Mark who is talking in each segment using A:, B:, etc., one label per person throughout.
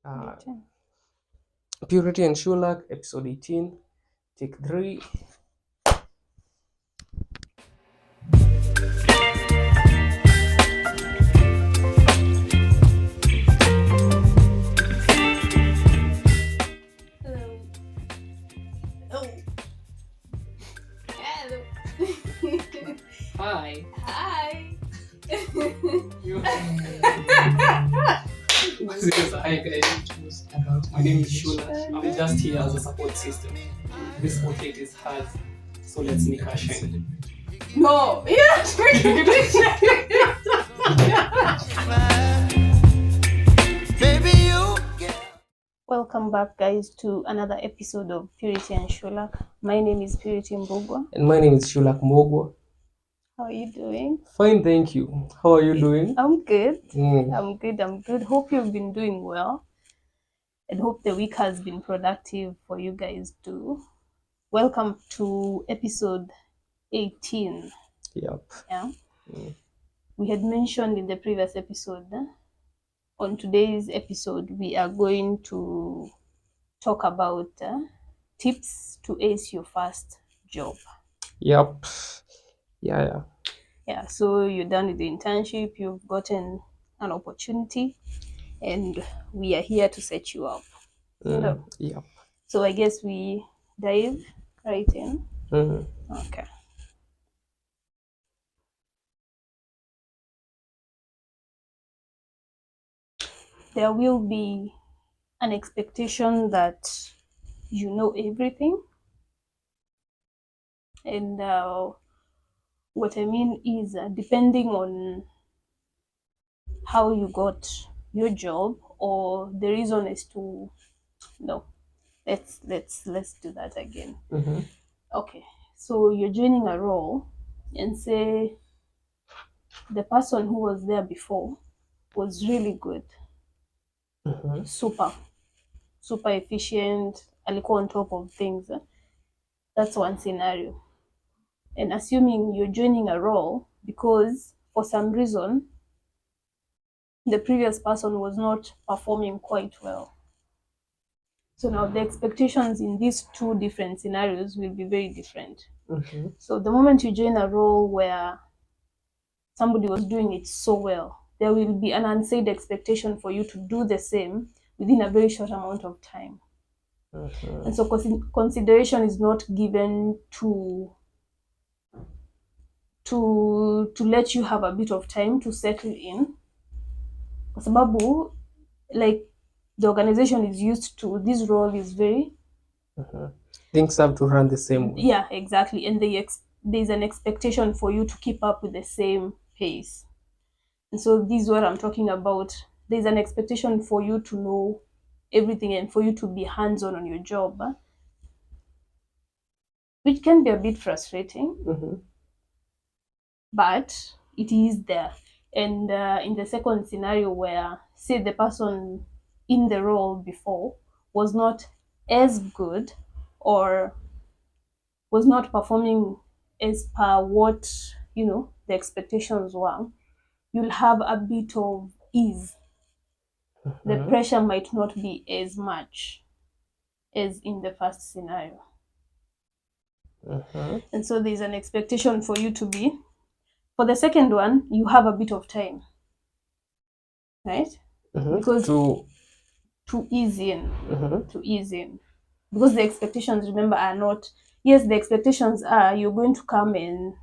A: Uh,
B: 18.
A: Purity and Shulak, episode 18, take 3.
B: Hello. Oh. Hello.
A: Hi.
B: Hi.
A: Hi guys. My name is Shulak. I'm just here as a support system. This outlet is hers, so let's make her shine.
B: No. Yeah. Welcome back, guys, to another episode of Purity and Shulak. My name is Purity Mbugwa.
A: And my name is Shulak Mogwa.
B: How are you doing?
A: Fine, thank you. How are you doing?
B: I'm good.
A: Mm.
B: I'm good. Hope you've been doing well, and hope the week has been productive for you guys too. Welcome to episode 18.
A: Yep.
B: Yeah.
A: Mm.
B: We had mentioned in the previous episode, on today's episode, we are going to talk about tips to ace your first job.
A: Yep. Yeah.
B: Yeah, so you're done with the internship, you've gotten an opportunity, and we are here to set you up.
A: Yep.
B: So I guess we dive right in.
A: Mm.
B: Okay. There will be an expectation that you know everything. And what I mean is, depending on how you got your job or the reason as to no, let's do that again.
A: Mm-hmm.
B: Okay, so you're joining a role, and say the person who was there before was really good,
A: Mm-hmm.
B: super efficient, alikuwa on top of things. That's one scenario. And assuming you're joining a role because for some reason the previous person was not performing quite well. So now the expectations in these two different scenarios will be very different.
A: Mm-hmm.
B: So the moment you join a role where somebody was doing it so well, there will be an unsaid expectation for you to do the same within a very short amount of time.
A: Mm-hmm.
B: And so consideration is not given to let you have a bit of time to settle in, kwa sababu like the organization is used to this role is very
A: Things have to run the same way.
B: yeah, exactly, and there's an expectation for you to keep up with the same pace. And so this is what I'm talking about. There's an expectation for you to know everything and for you to be hands-on on your job, which can be a bit frustrating,
A: Mm-hmm.
B: but it is there. And in the second scenario where, say, the person in the role before was not as good or was not performing as per what the expectations were, you'll have a bit of ease. The pressure might not be as much as in the first scenario.
A: Mm-hmm.
B: And so there's an expectation for you to be, for the second one, you have a bit of time, right?
A: Mm-hmm.
B: Because
A: To
B: ease in,
A: mm-hmm.
B: to ease in. Because the expectations, remember, are not, yes, the expectations are you're going to come and,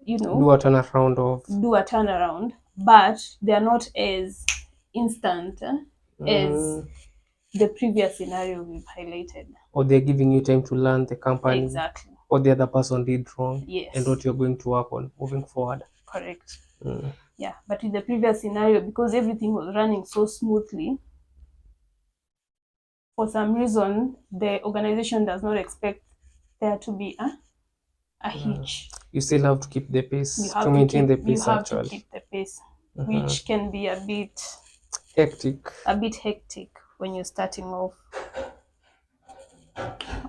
A: Do a turnaround of
B: do a turnaround, but they are not as instant as the previous scenario we've highlighted.
A: or they're giving you time to learn the company
B: Exactly.
A: or the other person did wrong
B: Yes.
A: and what you're going to work on moving forward.
B: Correct. Yeah, but with the previous scenario, because everything was running so smoothly, for some reason the organization does not expect there to be a hitch.
A: You still have to keep the pace
B: You have
A: to maintain the pace
B: to
A: actually.
B: keep the pace, which can be a bit
A: Hectic.
B: hectic when you're starting off.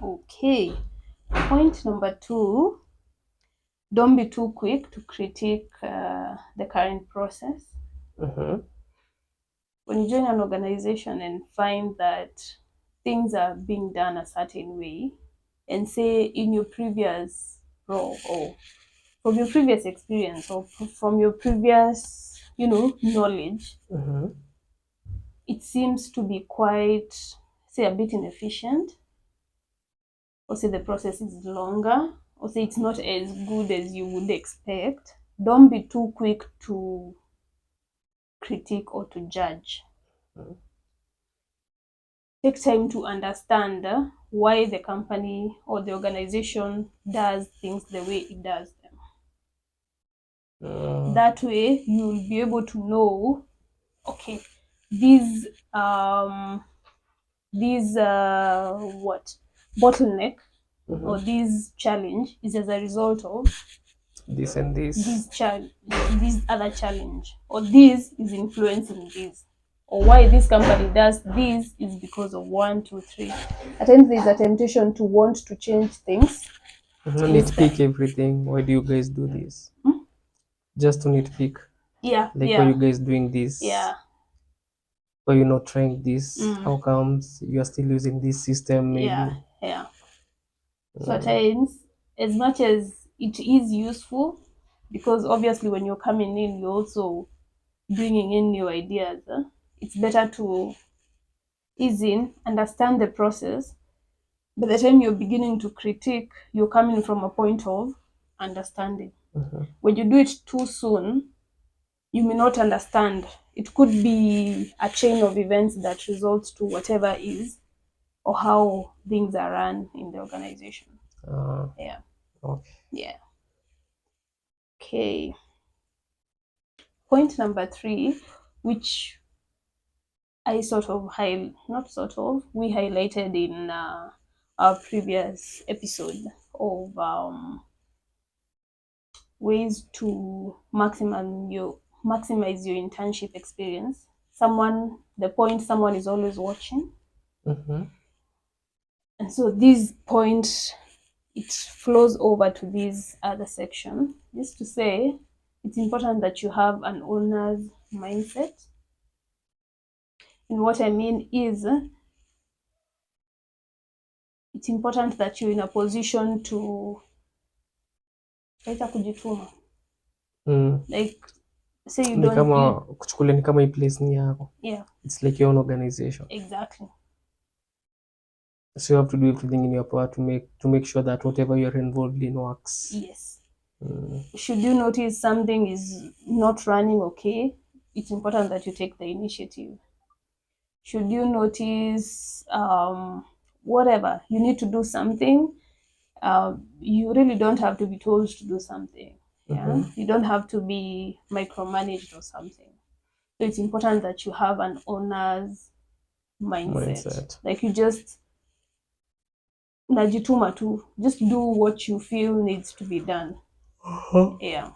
B: Okay. Point number 2, don't be too quick to critique the current process. when you join an organization and find that things are being done a certain way, and say in your previous role or from your previous experience or from your previous, knowledge, it seems to be quite, say, a bit inefficient, or say the process is longer, or say it's not as good as you would expect, don't be too quick to critique or to judge. Take time to understand why the company or the organization does things the way it does them. That way you'll be able to know, okay, these what bottleneck or this challenge is as a result of
C: This and this.
B: this other challenge, or this is influencing this, or why this company does this is because of 1, 2, 3. At times there's a temptation to want to change things.
C: Nitpick everything. Why do you guys do this? Just to nitpick.
B: Yeah.
C: Like, why you guys doing this?
B: Yeah.
C: Why you not trying this? How comes you are still using this system? Maybe.
B: Yeah. So at times, as much as it is useful, because obviously when you're coming in, you're also bringing in new ideas. It's better to ease in, understand the process. By the time you're beginning to critique, you're coming from a point of understanding. When you do it too soon, you may not understand. It could be a chain of events that results to whatever is or how things are run in the organization. Yeah.
C: Okay.
B: Yeah. Okay. Point number 3, which I we highlighted in our previous episode of ways to maximize your internship experience. The point, someone is always watching. And so this point, it flows over to this other section, just to say it's important that you have an owner's mindset. And what I mean is, it's important that you're in a position to kujituma. Like, say you don't
C: kuchukulia ni kama hii place ni yako.
B: Yeah.
C: It's like your own organization.
B: Exactly.
C: So you have to do everything in your power to make sure that whatever you're involved in works.
B: Yes. Should you notice something is not running okay, it's important that you take the initiative. Should you notice whatever, you need to do something, you really don't have to be told to do something. Yeah. You don't have to be micromanaged or something. So it's important that you have an owner's mindset. Like, you just najituma tu, just do what you feel needs to be done. Yeah.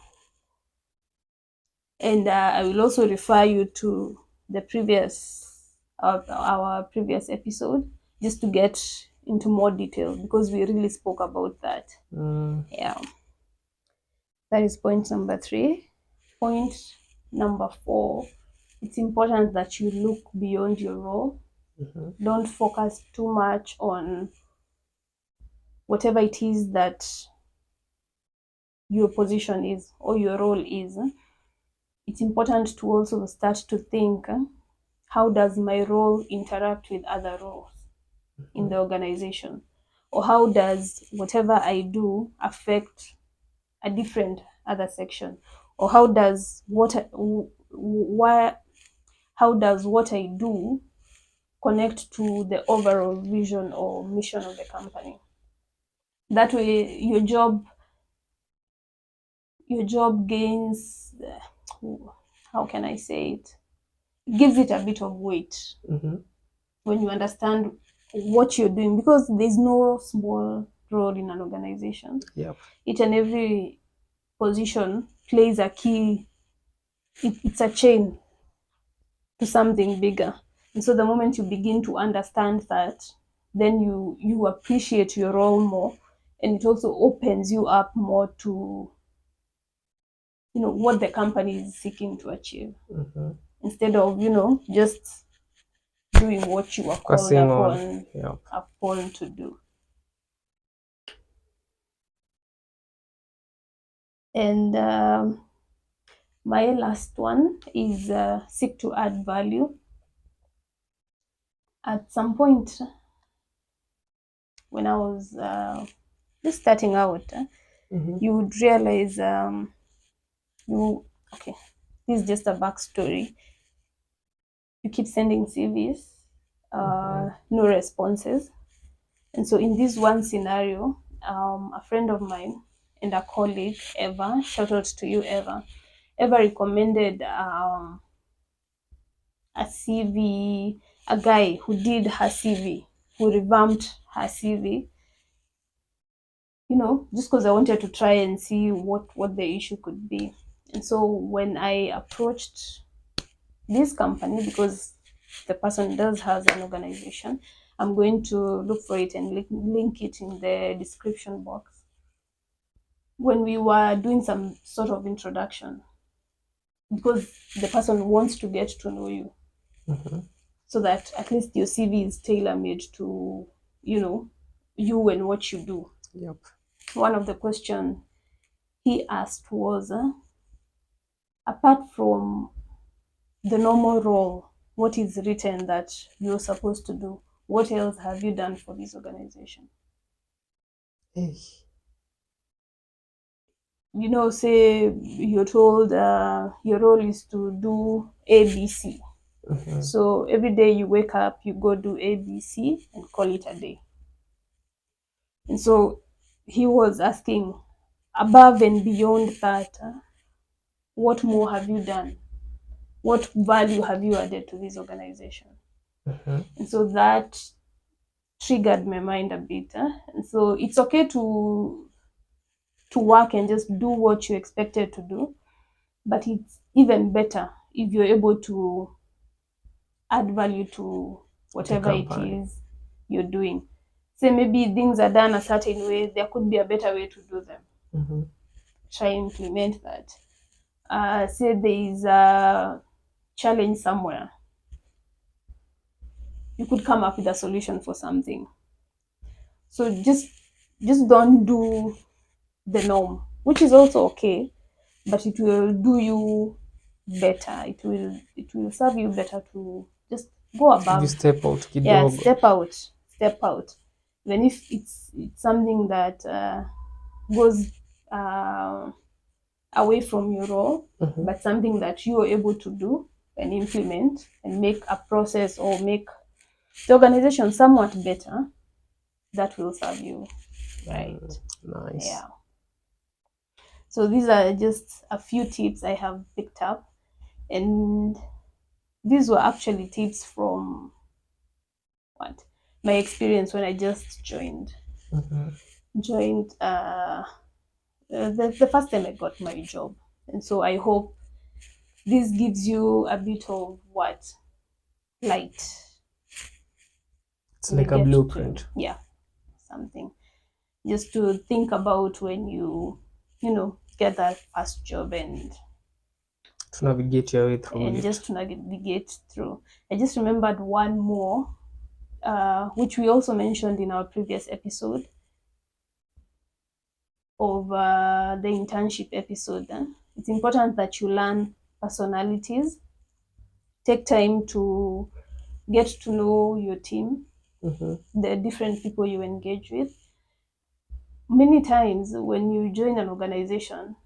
B: And I will also refer you to the our previous episode, just to get into more detail, because we really spoke about that. Yeah. That is point number 3. Point number 4, it's important that you look beyond your role. Don't focus too much on whatever it is that your position is or your role is. It's important to also start to think, how does my role interact with other roles in the organization? Or how does whatever I do affect a different other section? Or how does what I do connect to the overall vision or mission of the company? That way your job gains, how can I say it? Gives it a bit of weight when you understand what you're doing, because there's no small role in an organization.
C: Yep.
B: Each and every position plays a key. It's a chain to something bigger. And so the moment you begin to understand that, then you appreciate your role more, and it also opens you up more to what the company is seeking to achieve. And instead of, just doing what you are called
C: Focusing on,
B: upon to do. And my last one is seek to add value. At some point when I was just starting out, you would realize okay, this is just a backstory. You keep sending CVs, no responses. And so in this one scenario, a friend of mine and a colleague, Eva, shout out to you, Eva recommended a CV, a guy who did her CV, who revamped her CV, just because I wanted to try and see what the issue could be. And so when I approached this company, because the person does has an organization, I'm going to look for it and link it in the description box. When we were doing some sort of introduction, because the person wants to get to know you, so that at least your CV is tailor-made to, you and what you do.
C: Yep.
B: One of the questions he asked was, apart from the normal role, what is written that you're supposed to do, what else have you done for this organization?
C: Hey.
B: Say you're told your role is to do ABC. So every day you wake up, you go do ABC and call it a day. And so he was asking, above and beyond that, what more have you done? What value have you added to this organization? And so that triggered my mind a bit. And so it's okay to work and just do what you expected to do, but it's even better if you're able to add value to whatever it is you're doing. Say maybe things are done a certain way, there could be a better way to do them. Try and implement that. Say there is a challenge somewhere, you could come up with a solution for something. So just don't do the norm, which is also okay, but it will do you better. It will serve you better to just go above.
C: You step out, kidogo.
B: Yeah, step out. Even if it's something that goes away from your role, but something that you are able to do and implement and make a process or make the organization somewhat better, that will serve you right.
C: Nice.
B: Yeah. So these are just a few tips I have picked up, and these were actually tips from my experience when I just joined the first time I got my job. And so I hope this gives you a bit of light.
C: It's like a blueprint.
B: Something just to think about when you get that first job and
C: to navigate your way through
B: and
C: it.
B: just to navigate through. I just remembered one more, which we also mentioned in our previous episode of the internship episode. It's important that you learn personalities, take time to get to know your team, the different people you engage with. Many times when you join an organization,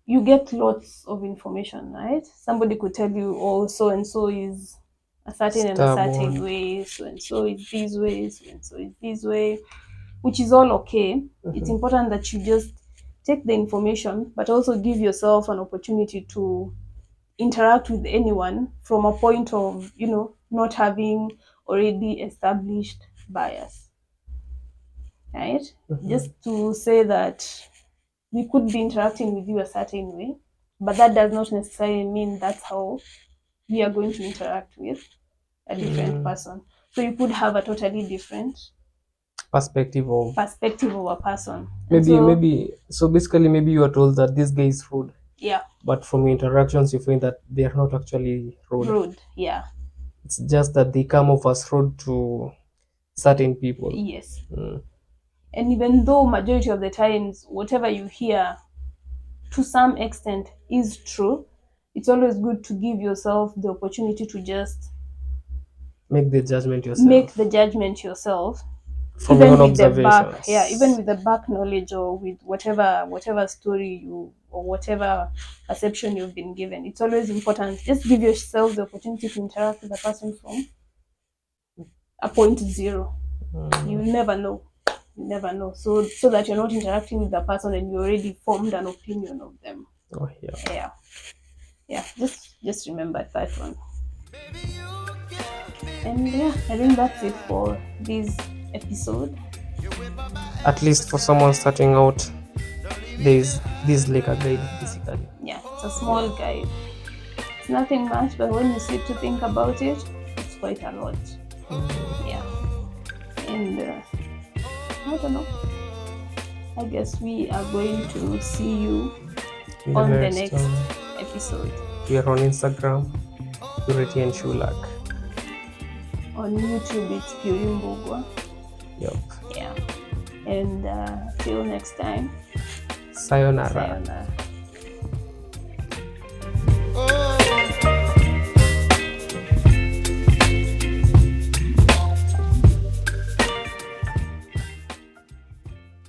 B: you get lots of information, right? Somebody could tell you, oh, so and so is a certain and a certain way, so and so is this way, so and so is this way, which is all okay. It's important that you just take the information, but also give yourself an opportunity to interact with anyone from a point of, not having already established bias, right? Just to say that we could be interacting with you a certain way, but that does not necessarily mean that's how we are going to interact with a different person. So you could have a totally different perspective of a person.
C: So basically maybe you are told that this guy is rude.
B: Yeah.
C: But from interactions, you find that they are not actually rude.
B: Rude. Yeah.
C: It's just that they come off as rude to certain people.
B: Yes.
C: Mm.
B: And even though majority of the times whatever you hear to some extent is true, it's always good to give yourself the opportunity to just
C: Make the judgment yourself.
B: make the judgment yourself,
C: from
B: even
C: your own
B: with the back,
C: observations.
B: even with the back knowledge, or with whatever story you, or whatever perception you've been given. It's always important. Just give yourself the opportunity to interact with a person from a point zero. You never know. You never know. So that you're not interacting with the person and you already formed an opinion of them.
C: Oh yeah.
B: Yeah. Just remember that one. And yeah, I think that's it for this episode.
C: At least for someone starting out, this like a guide basically.
B: Yeah, it's a small guide. It's nothing much, but when you sit to think about it, it's quite a lot. Yeah. And I don't know. I guess we are going to see you on the next episode.
C: We are on Instagram, Purity and Shulak.
B: On YouTube, it's Puri Mbugwa.
C: Yep.
B: Yeah. And till next time.
C: Sayonara.
B: Sayonara.